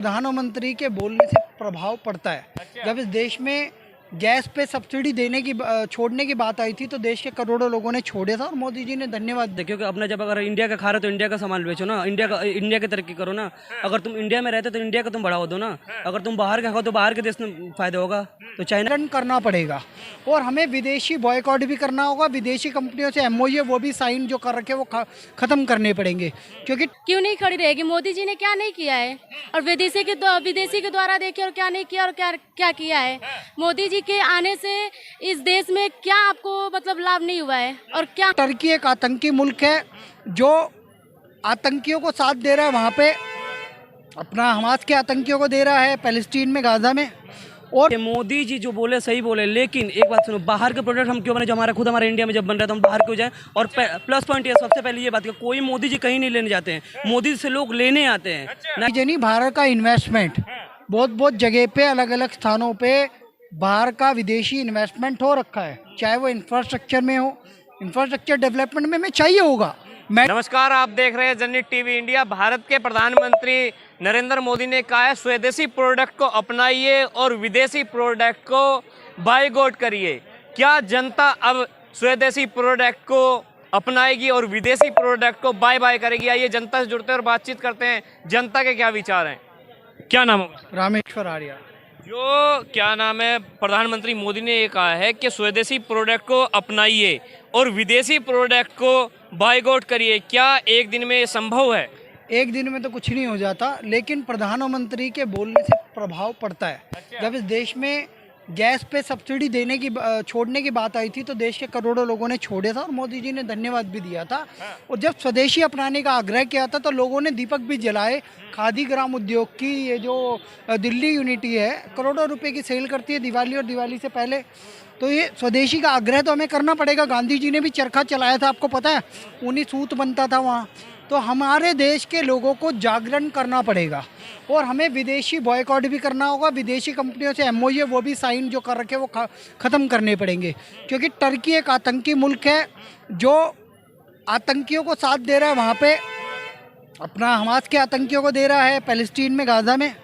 प्रधानमंत्री के बोलने से प्रभाव पड़ता है। जब इस देश में गैस पे सब्सिडी देने की छोड़ने की बात आई थी तो देश के करोड़ों लोगों ने छोड़े था और मोदी जी ने धन्यवाद दिया। देखियो कि अपना जब अगर इंडिया का खा रहे हो तो इंडिया का सामान बेचो ना, इंडिया की तरक्की करो ना। अगर तुम इंडिया में रहते तो इंडिया का तुम बढ़ावा दो ना। अगर तुम बाहर का खाओ तो बाहर के देश में फायदा होगा। तो चाइना करना पड़ेगा और हमें विदेशी बॉयकॉट भी करना होगा। विदेशी कंपनियों से एमओयू वो भी साइन जो कर रखे वो खत्म करने पड़ेंगे। क्योंकि क्यों नहीं खड़ी रहेगी? मोदी जी ने क्या नहीं किया है? और विदेशी के द्वारा देखिए और क्या नहीं किया और क्या किया है। मोदी जी के आने से इस देश में क्या आपको मतलब लाभ नहीं हुआ है और क्या? टर्की एक आतंकी मुल्क है जो आतंकियों को साथ दे रहा है। वहाँ पे अपना हमास के आतंकियों को दे रहा है पैलेस्टीन में, गाजा में। और मोदी जी जो बोले सही बोले, लेकिन एक बात सुनो, बाहर के प्रोडक्ट हम क्यों बने जो हमारे इंडिया में जब बन रहा है तो हम बाहर क्यों जाएं। और प्लस पॉइंट ये सबसे पहले ये बात कि कोई मोदी जी कहीं नहीं लेने जाते हैं, मोदी से लोग लेने आते हैं। नहीं, भारत का इन्वेस्टमेंट बहुत जगह पे अलग अलग स्थानों पे बाहर का विदेशी इन्वेस्टमेंट हो रखा है, चाहे वो इंफ्रास्ट्रक्चर में हो, इंफ्रास्ट्रक्चर डेवलपमेंट में चाहिए होगा। नमस्कार, आप देख रहे हैं जनहित टीवी इंडिया। भारत के प्रधानमंत्री नरेंद्र मोदी ने कहा है स्वदेशी प्रोडक्ट को अपनाइए और विदेशी प्रोडक्ट को बायकॉट करिए। क्या जनता अब स्वदेशी प्रोडक्ट को अपनाएगी और विदेशी प्रोडक्ट को बाय करेगी? आइए जनता से जुड़ते हैं और बातचीत करते हैं, जनता के क्या विचार हैं। क्या नाम होगा? रामेश्वर आर्या। जो क्या नाम है, प्रधानमंत्री मोदी ने ये कहा है कि स्वदेशी प्रोडक्ट को अपनाइए और विदेशी प्रोडक्ट को बायकॉट करिए। क्या एक दिन में ये संभव है? एक दिन में तो कुछ नहीं हो जाता, लेकिन प्रधानमंत्री के बोलने से प्रभाव पड़ता है। जब इस देश में गैस पे सब्सिडी देने की छोड़ने की बात आई थी तो देश के करोड़ों लोगों ने छोड़े था और मोदी जी ने धन्यवाद भी दिया था। और जब स्वदेशी अपनाने का आग्रह किया था तो लोगों ने दीपक भी जलाए। खादी ग्राम उद्योग की ये जो दिल्ली यूनिटी है, करोड़ों रुपए की सेल करती है दिवाली और दिवाली से पहले। तो ये स्वदेशी का आग्रह तो हमें करना पड़ेगा। गांधी जी ने भी चरखा चलाया था, आपको पता है, ऊनी सूत बनता था वहाँ। तो हमारे देश के लोगों को जागरण करना पड़ेगा और हमें विदेशी बॉयकॉट भी करना होगा। विदेशी कंपनियों से एमओयू वो भी साइन जो कर रखे वो ख़त्म करने पड़ेंगे। क्योंकि टर्की एक आतंकी मुल्क है जो आतंकियों को साथ दे रहा है। वहाँ पे अपना हमास के आतंकियों को दे रहा है पैलेस्टीन में, गाजा में,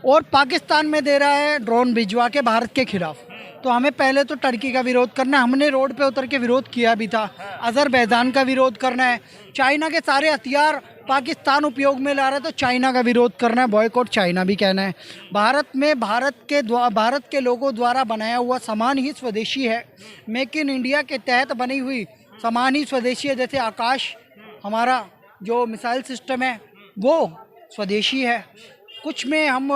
और पाकिस्तान में दे रहा है ड्रोन भिजवा के भारत के खिलाफ। तो हमें पहले तो टर्की का विरोध करना है। हमने रोड पे उतर के विरोध किया भी था। अजरबैजान का विरोध करना है। चाइना के सारे हथियार पाकिस्तान उपयोग में ला रहा है तो चाइना का विरोध करना है, बॉयकॉट चाइना भी कहना है। भारत में भारत के लोगों द्वारा बनाया हुआ सामान ही स्वदेशी है। मेक इन इंडिया के तहत बनी हुई सामान ही स्वदेशी है। जैसे आकाश, हमारा जो मिसाइल सिस्टम है वो स्वदेशी है। कुछ में हम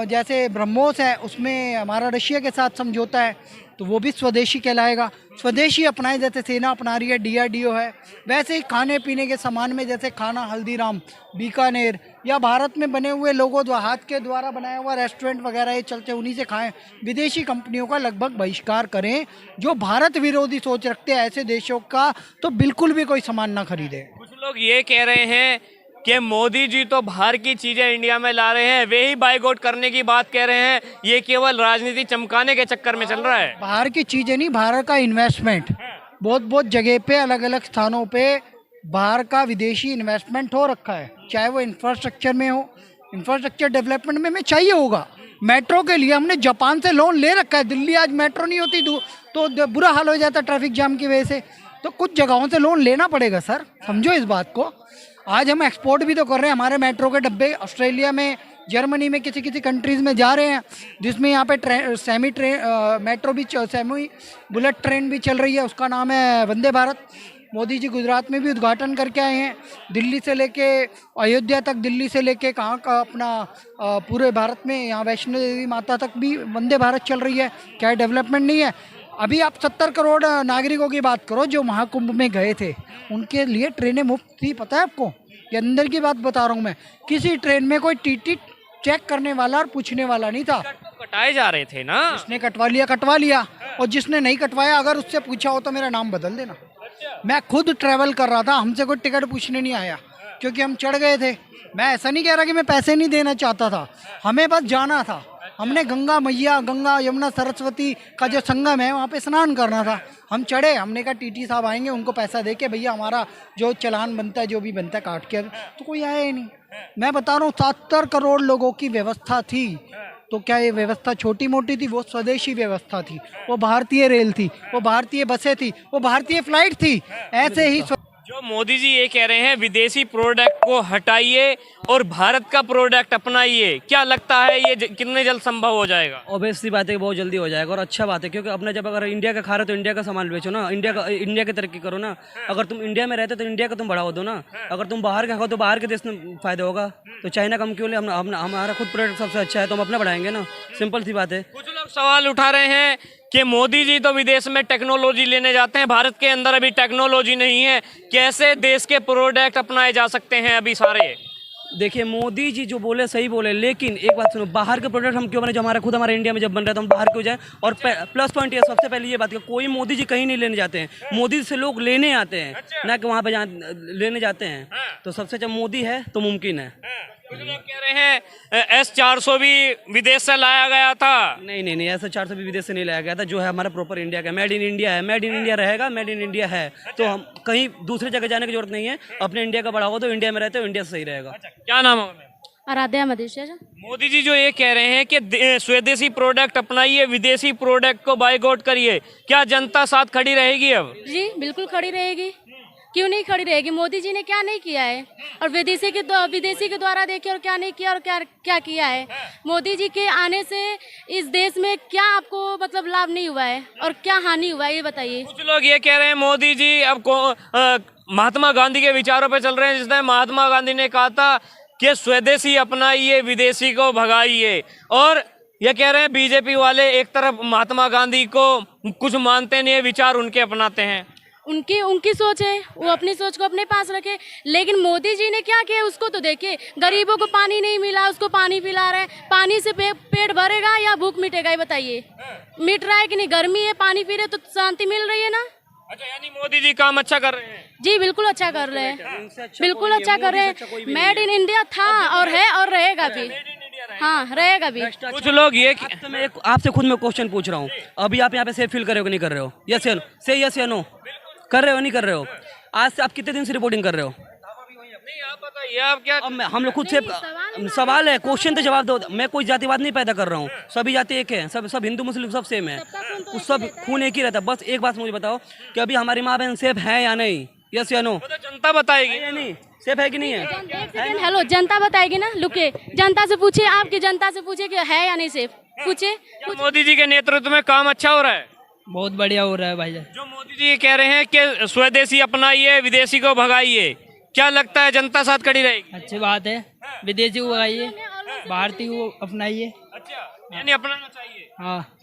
जैसे ब्रह्मोस है उसमें हमारा रशिया के साथ समझौता है तो वो भी स्वदेशी कहलाएगा। स्वदेशी अपनाए, जैसे सेना अपना रही है, डीआरडीओ है। वैसे ही खाने पीने के सामान में जैसे खाना हल्दीराम, बीकानेर या भारत में बने हुए लोगों द्वारा हाथ के द्वारा बनाया हुआ रेस्टोरेंट वगैरह ये चलते, उन्हीं से खाएं। विदेशी कंपनियों का लगभग बहिष्कार करें। जो भारत विरोधी सोच रखते हैं ऐसे देशों का तो बिल्कुल भी कोई सामान ना खरीदे। कुछ लोग ये कह रहे हैं कि मोदी जी तो बाहर की चीजें इंडिया में ला रहे हैं, वे ही बायकॉट करने की बात कह रहे हैं। ये केवल राजनीति चमकाने के चक्कर में चल रहा है। बाहर की चीजें नहीं, भारत का इन्वेस्टमेंट बहुत जगह पे अलग अलग स्थानों पे बाहर का विदेशी इन्वेस्टमेंट हो रखा है, चाहे वो इंफ्रास्ट्रक्चर में हो, इंफ्रास्ट्रक्चर डेवलपमेंट में चाहिए होगा। मेट्रो के लिए हमने जापान से लोन ले रखा है। दिल्ली आज मेट्रो नहीं होती तो बुरा हाल हो जाता ट्रैफिक जाम की वजह से। तो कुछ जगहों से लोन लेना पड़ेगा सर, समझो इस बात को। आज हम एक्सपोर्ट भी तो कर रहे हैं। हमारे मेट्रो के डब्बे ऑस्ट्रेलिया में, जर्मनी में, किसी कंट्रीज़ में जा रहे हैं, जिसमें यहाँ पे सेमी ट्रेन मेट्रो भी, सेमी बुलेट ट्रेन भी चल रही है। उसका नाम है वंदे भारत। मोदी जी गुजरात में भी उद्घाटन करके आए हैं। दिल्ली से लेके अयोध्या तक, दिल्ली से लेके कहाँ का अपना पूरे भारत में, यहाँ वैष्णो देवी माता तक भी वंदे भारत चल रही है। क्या डेवलपमेंट नहीं है? अभी आप 70 करोड़ नागरिकों की बात करो जो महाकुंभ में गए थे, उनके लिए ट्रेनें मुफ्त थी। पता है आपको? ये अंदर की बात बता रहा हूँ मैं। किसी ट्रेन में कोई टीटी चेक करने वाला और पूछने वाला नहीं था। कटाए जा रहे थे ना, जिसने कटवा लिया और जिसने नहीं कटवाया अगर उससे पूछा हो तो मेरा नाम बदल देना। मैं खुद ट्रैवल कर रहा था, हमसे कोई टिकट पूछने नहीं आया क्योंकि हम चढ़ गए थे। मैं ऐसा नहीं कह रहा कि मैं पैसे नहीं देना चाहता था, हमें बस जाना था। हमने गंगा मैया, गंगा यमुना सरस्वती का जो संगम है वहाँ पे स्नान करना था। हम चढ़े, हमने कहा टीटी साहब आएंगे, उनको पैसा दे के भैया हमारा जो चालान बनता है, जो भी बनता है, काट के। तो कोई आया ही नहीं। मैं बता रहा हूँ 70 करोड़ लोगों की व्यवस्था थी। तो क्या ये व्यवस्था छोटी मोटी थी? वो स्वदेशी व्यवस्था थी, वो भारतीय रेल थी, वो भारतीय बसें थी, वो भारतीय फ्लाइट थी। ऐसे ही जो मोदी जी ये कह रहे हैं विदेशी प्रोडक्ट को हटाइए और भारत का प्रोडक्ट अपनाइए, क्या लगता है ये कितने जल्द संभव हो जाएगा? ऑब्वियसली बात है कि बहुत जल्दी हो जाएगा और अच्छा बात है, क्योंकि अपना जब अगर इंडिया का खा रहे हो तो इंडिया का सामान बेचो ना, इंडिया की तरक्की करो ना। अगर तुम इंडिया में रहते तो इंडिया का तुम बढ़ावा दो ना। अगर तुम बाहर का खाओ तो बाहर के देश में फायदा होगा। तो चाइना कम क्यों ले? हमारा खुद प्रोडक्ट सबसे अच्छा है तो हम अपना बढ़ाएंगे ना। सिंपल सी बात है। कुछ लोग सवाल उठा रहे हैं कि मोदी जी तो विदेश में टेक्नोलॉजी लेने जाते हैं, भारत के अंदर अभी टेक्नोलॉजी नहीं है, कैसे देश के प्रोडक्ट अपनाए जा सकते हैं अभी सारे? देखिए मोदी जी जो बोले सही बोले, लेकिन एक बात सुनो, बाहर के प्रोडक्ट हम क्यों बने? जो हमारे इंडिया में जब बन रहा है तो हम बाहर क्यों जाएं? और प्लस पॉइंट ये सबसे पहले ये बात कि कोई मोदी जी कहीं नहीं लेने जाते हैं, मोदी से लोग लेने आते हैं, ना कि वहाँ पे लेने जाते हैं। तो सबसे जब मोदी है तो मुमकिन है। कुछ लोग कह रहे हैं S-400 भी विदेश से लाया गया था। नहीं, ऐसा 400 भी विदेश से नहीं लाया गया था। जो है हमारा प्रॉपर इंडिया का, मेड इन इंडिया है, मेड इन इंडिया रहेगा, मेड इन इंडिया है। तो हम कहीं दूसरी जगह जाने की जरूरत नहीं है। अपने इंडिया का बढ़ावा तो इंडिया में रहते हो, इंडिया से सही रहेगा। क्या नाम है? आराध्या मदेशिया। मोदी जी जो ये कह रहे हैं कि स्वदेशी प्रोडक्ट अपनाइए, विदेशी प्रोडक्ट को बायकॉट करिए, क्या जनता साथ खड़ी रहेगी अब? जी बिल्कुल खड़ी रहेगी, क्यों नहीं खड़ी रहेगी? मोदी जी ने क्या नहीं किया है और विदेशी के द्वारा देखिए और क्या नहीं किया और क्या किया है। मोदी जी के आने से इस देश में क्या आपको मतलब लाभ नहीं हुआ है और क्या हानि हुआ है, ये बताइए। कुछ लोग ये कह रहे हैं मोदी जी अब महात्मा गांधी के विचारों पे चल रहे हैं, जिसमें महात्मा गांधी ने कहा था कि स्वदेशी अपनाइए, विदेशी को भगाइए। और ये कह रहे हैं बीजेपी वाले एक तरफ महात्मा गांधी को कुछ मानते नहीं है, विचार उनके अपनाते हैं। उनकी सोच है, वो अपनी सोच को अपने पास रखे। लेकिन मोदी जी ने क्या किया उसको तो देखिए। गरीबों को पानी नहीं मिला, उसको पानी पिला रहे हैं। पानी से पेट भरेगा या भूख मिटेगा, ये बताइए? मिट रहा है कि नहीं? गर्मी है, पानी पी रहे तो शांति मिल रही है ना। अच्छा, यानी मोदी जी काम अच्छा कर रहे हैं? जी बिल्कुल अच्छा कर रहे हैं, बिल्कुल अच्छा कर रहे हैं। मेड इन इंडिया था और है और रहेगा भी। हाँ, रहेगा भी। कुछ लोग ये तो मैं आपसे खुद में क्वेश्चन पूछ रहा हूँ, अभी आप यहाँ पे सेफ फील कर रहे हो कि नहीं कर रहे हो? यस या नो? से यस या नो? कर रहे हो नहीं कर रहे हो? आज से आप कितने दिन से रिपोर्टिंग कर रहे हो? नहीं, आप बताइए आप क्या? अब हम लोग खुद से सवाल है, क्वेश्चन तो जवाब दो। मैं कोई जातिवाद नहीं पैदा कर रहा हूँ, सभी जाति एक है, सब हिंदू मुस्लिम सब सेम है, सब खून एक ही रहता है। बस एक बात मुझे बताओ कि अभी हमारी माँ बहन सेफ है या नहीं? यस या नो? तो जनता बताएगी या नहीं, सेफ है कि नहीं है? हेलो, जनता बताएगी ना। लुके, जनता से पूछिए, आपकी जनता से पूछिए कि है या नहीं सेफ, पूछिए। मोदी जी के नेतृत्व में काम अच्छा हो रहा है? बहुत बढ़िया हो रहा है भाई। जो मोदी जी ये कह रहे हैं कि स्वदेशी अपनाइए, विदेशी को भगाइए, क्या लगता है जनता साथ खड़ी रहेगी? अच्छी बात है, विदेशी को भगाइए, भारतीय को अपनाइए। अच्छा, यानी अपनाना चाहिए। हाँ,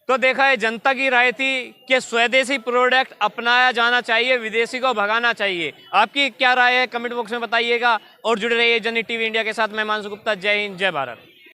तो देखा है, जनता की राय थी कि स्वदेशी प्रोडक्ट अपनाया जाना चाहिए, विदेशी को भगाना चाहिए। आपकी क्या राय है कमेंट बॉक्स में बताइएगा और जुड़े रहिए जनहित टीवी इंडिया के साथ। मैं मानसू गुप्ता, जय हिंद, जय भारत।